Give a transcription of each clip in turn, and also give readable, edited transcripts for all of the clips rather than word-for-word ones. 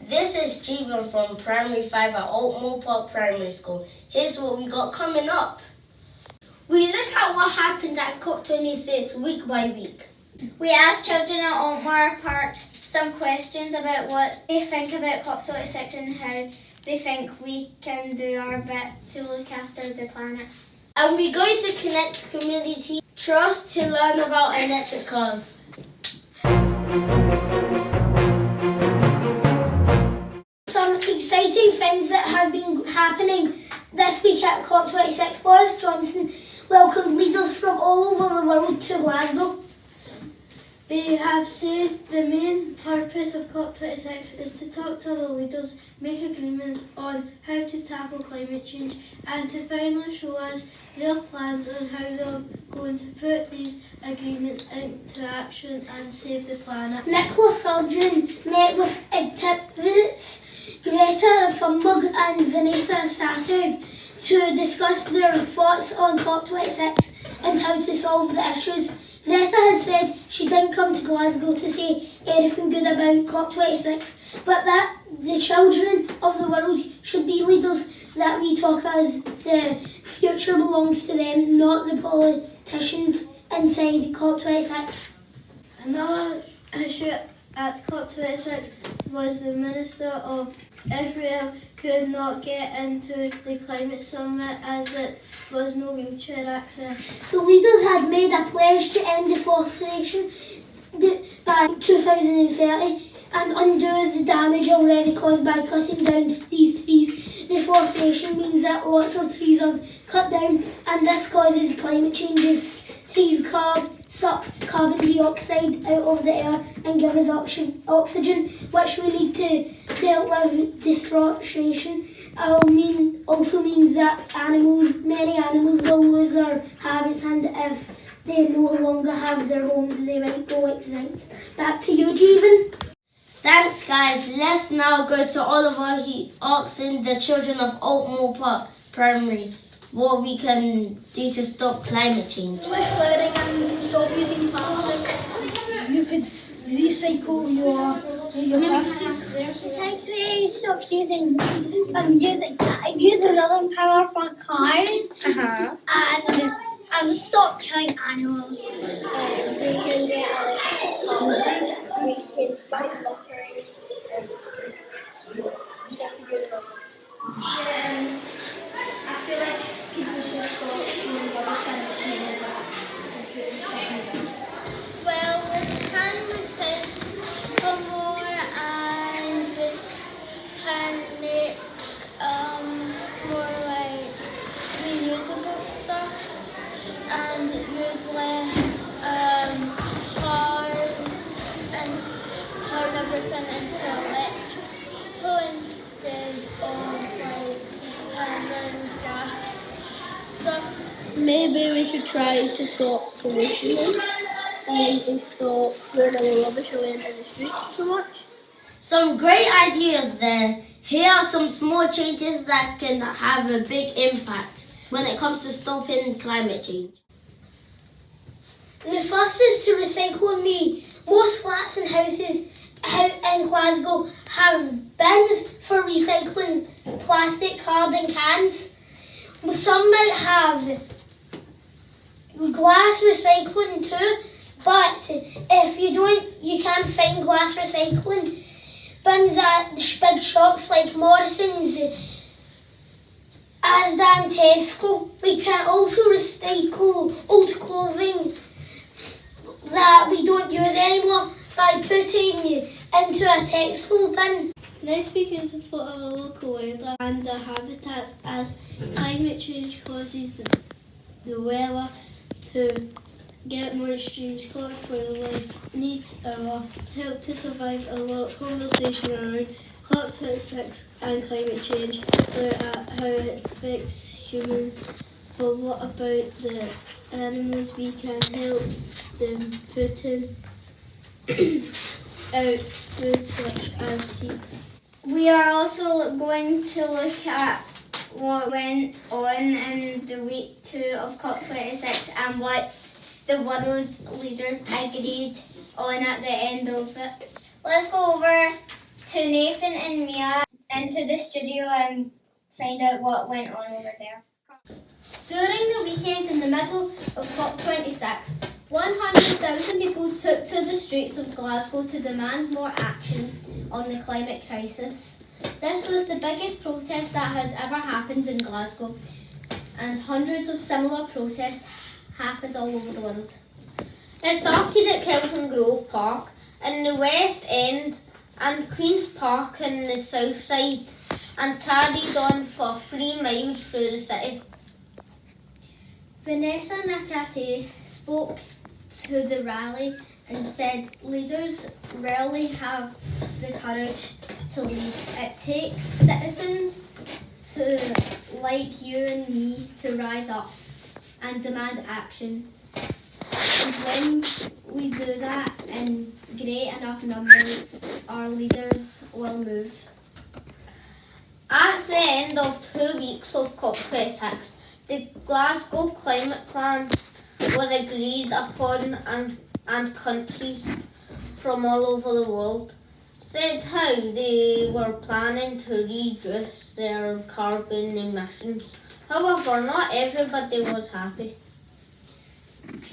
This is Jeevan from Primary 5 at Aultmore Park Primary School. Here's what we got coming up. We look at what happened at COP26 week by week. We asked children at Aultmore Park some questions about what they think about COP26 and how they think we can do our bit to look after the planet. And we're going to connect community trust to learn about electric cars. Some exciting things that have been happening this week at COP26. Boris Johnson welcomed leaders from all over the world to Glasgow. They have said the main purpose of COP26 is to talk to other leaders, make agreements on how to tackle climate change and to finally show us their plans on how they're going to put these agreements into action and save the planet. Nicola Sturgeon met with activists Greta Thunberg and Vanessa Sattig to discuss their thoughts on COP26 and how to solve the issues. Greta has said she didn't come to Glasgow to say anything good about COP26, but that the children of the world should be leaders that we talk as the future belongs to them, not the politicians inside COP26. Another issue at COP26 was the Minister of Israel could not get into the climate summit as it was no wheelchair access. The leaders had made a pledge to end deforestation by 2030 and undo the damage already caused by cutting down these trees. Deforestation means that lots of trees are cut down and this causes climate changes. Trees suck carbon dioxide out of the air and give us oxygen, which we need to deal with. Deforestation also means that many animals will lose their habits, and if they no longer have their homes, they might go extinct. Back to you, Jeevan. Thanks, guys. Let's now go to Oliver. He asking the children of Aultmore Park Primary what we can do to stop climate change. Less loading and you can stop using plastic. You could recycle your plastic. Recycling, stop using other power for cars, and stop killing animals. We can stop littering. I feel like people should stop doing rubbish and receiving that and putting stuff in the Well, we can recycle more and we can make more like reusable stuff and use less cars and turn everything into electrical instead of like carbon gas stuff. Maybe we could try to stop pollution and stop throwing our rubbish away into the street so much. Some great ideas there. Here are some small changes that can have a big impact when it comes to stopping climate change. The first is to recycle and me. Most flats and houses in Glasgow have bins for recycling plastic, card and cans. Some might have glass recycling too, but if you don't, you can't find glass recycling bins at big shops like Morrison's, Asda and Tesco. We can also recycle old clothing that we don't use anymore by putting into a textile bin. Next we can support our local wildlife and their habitats as climate change causes the weather to get more extreme. Scottish wildlife needs our help to survive. A lot of conversation around COP26 and climate change about how it affects humans. But what about the animals? We can help them putting out food such as seeds. We are also going to look at what went on in the week 2 of COP26 and what the world leaders agreed on at the end of it. Let's go over to Nathan and Mia into the studio and find out what went on over there. During the weekend in the middle of COP26, 100,000 people took to the streets of Glasgow to demand more action on the climate crisis. This was the biggest protest that has ever happened in Glasgow, and hundreds of similar protests happened all over the world. It started at Kelvin Grove Park in the West End and Queen's Park in the south side and carried on for 3 miles through the city. Vanessa Nakate spoke to the rally and said leaders rarely have the courage to lead. It takes citizens like you and me to rise up and demand action. And when we do that in great enough numbers, our leaders will move. At the end of 2 weeks of COP26, the Glasgow Climate Plan was agreed upon and countries from all over the world said how they were planning to reduce their carbon emissions. However, not everybody was happy.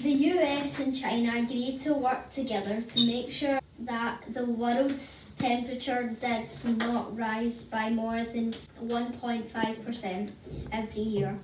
The US and China agreed to work together to make sure that the world's temperature did not rise by more than 1.5% every year.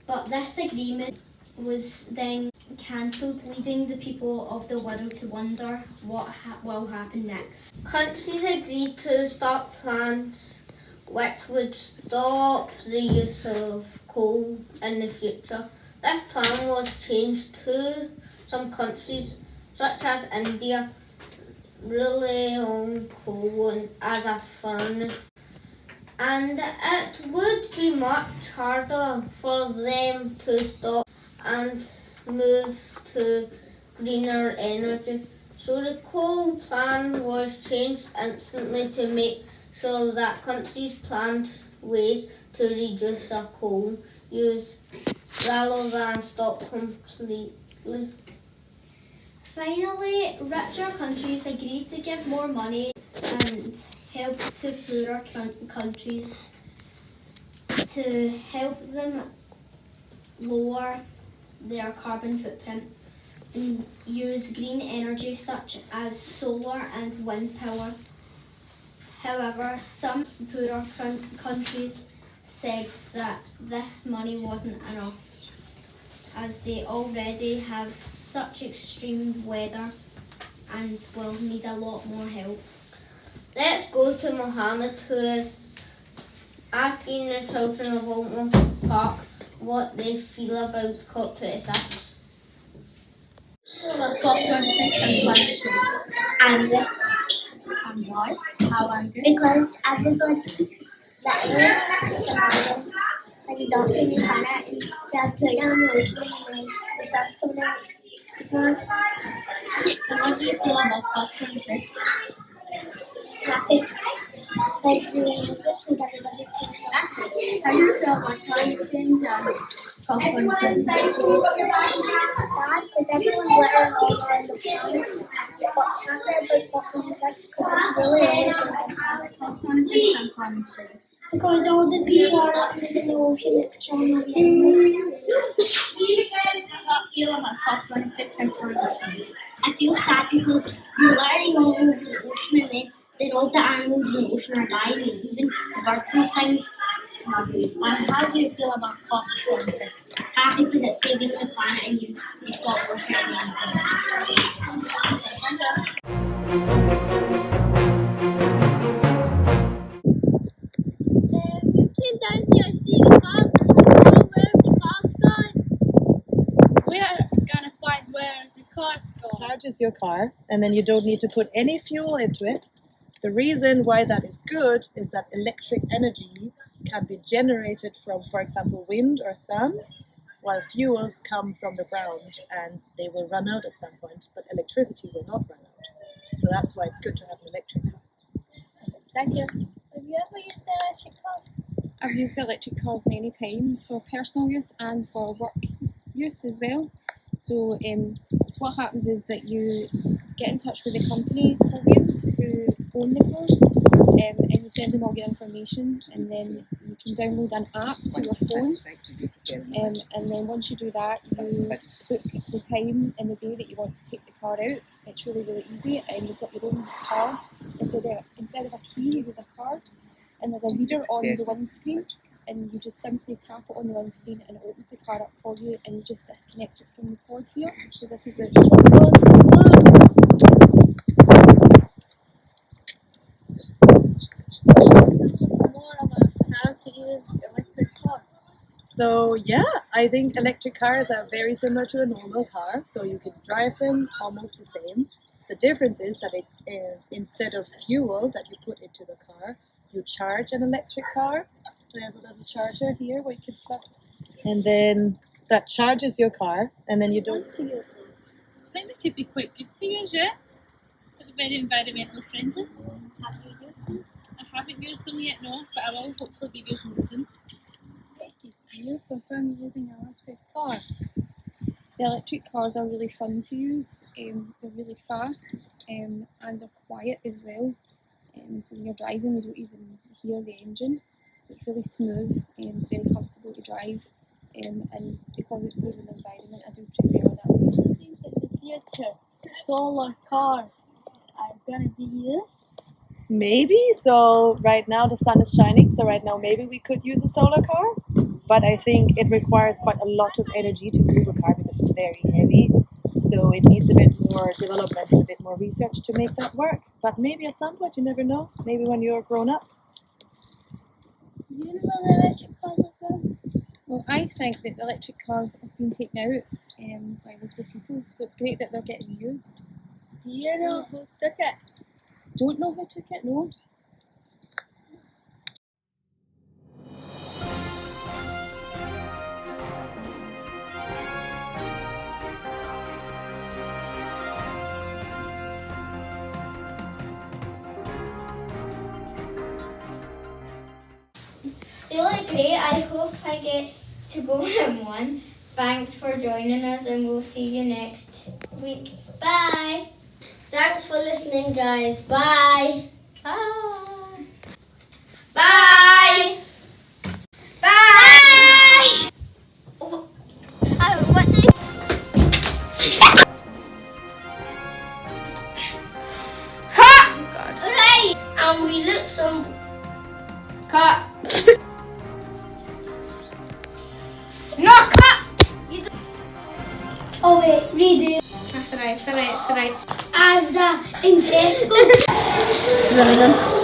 But this agreement was then cancelled, leading the people of the world to wonder what will happen next. Countries agreed to start plans which would stop the use of coal in the future. This plan was changed to some countries, such as India, rely on coal as a furnace, and it would be much harder for them to stop and move to greener energy. So the coal plan was changed instantly to make sure that countries planned ways to reduce their coal use rather than stop completely. Finally, richer countries agreed to give more money and help to poorer countries to help them lower their carbon footprint and use green energy such as solar and wind power. However, some poorer countries said that this money wasn't enough, as they already have such extreme weather and will need a lot more help. Let's go to Mohammed, who is asking the children of Aultmore Park what they feel about COP26. About COP26 and climate change. Angry. And why? How angry? Because everybody's letting and you don't see any planet and they're putting on the ocean and the sun's coming out. And what do you feel about COP26? Happy. Because the message with everybody feels That's it. How do you feel about climate change and COP26? sad because everyone's letting all around the planet. But happy about COP26 because it's really everything. COP26 and climate change. Because all the people are letting in the ocean, it's killing all the animals. How do you feel about COP26 and climate change? I feel sad because you're letting all over the ocean and then all the animals in the ocean are dying and even the birds and things. And how do you feel about COP26? Happy because it's saving the planet and you stop working on Came down here and see the cars and I don't know where the cars gone. We're gonna find where the cars go. Charges your car and then you don't need to put any fuel into it. The reason why that is good is that electric energy can be generated from, for example, wind or sun, while fuels come from the ground and they will run out at some point, but electricity will not run out. So that's why it's good to have an electric car. Thank you. Have you ever used the electric cars? I've used the electric cars many times for personal use and for work use as well. So what happens is that you get in touch with the company for wheels who own the cars and you send them all your information, and then you can download an app to your phone, and then once you do that, you book the time and the day that you want to take the car out. It's really easy, and you've got your own card. Instead of a key, you use a card, and there's a reader on the windscreen, and you just simply tap it on the windscreen and it opens the car up for you, and you just disconnect it from the pod here, because this is where it's More about how to use electric cars. So yeah, I think electric cars are very similar to a normal car, so you can drive them almost the same. The difference is that instead of fuel that you put into the car, you charge an electric car. There's a little charger here where you can plug, and then that charges your car, and then you don't. To use them. I think they could be quite good to use, yeah. They're very environmentally friendly. Have you used them? I haven't used them yet, no, but I will hopefully be using them soon. Do you prefer using an electric car? The electric cars are really fun to use. They're really fast, and they're quiet as well. So when you're driving, you don't even hear the engine. So it's really smooth. It's very comfortable to drive, and because it's saving the environment, I do prefer that way. I think in the future, solar cars are going to be used. Maybe. So right now the sun is shining, so right now maybe we could use a solar car, but I think it requires quite a lot of energy to move a car because it's very heavy. So it needs a bit more development and a bit more research to make that work. But maybe at some point, you never know. Maybe when you're grown up. Do you know where the electric cars are from? Well, I think that the electric cars have been taken out by local people, so it's great that they're getting used. Do you know who took it? Don't know who took it, no. They look great. I hope I get to go in one. Thanks for joining us, and we'll see you next week. Bye. Thanks for listening, guys. Bye. Bye. Bye. Bye. What did Alright. And we look some. Cut. No, cut. Oh wait, redo. That's right. Asda in Tesco. Is that done?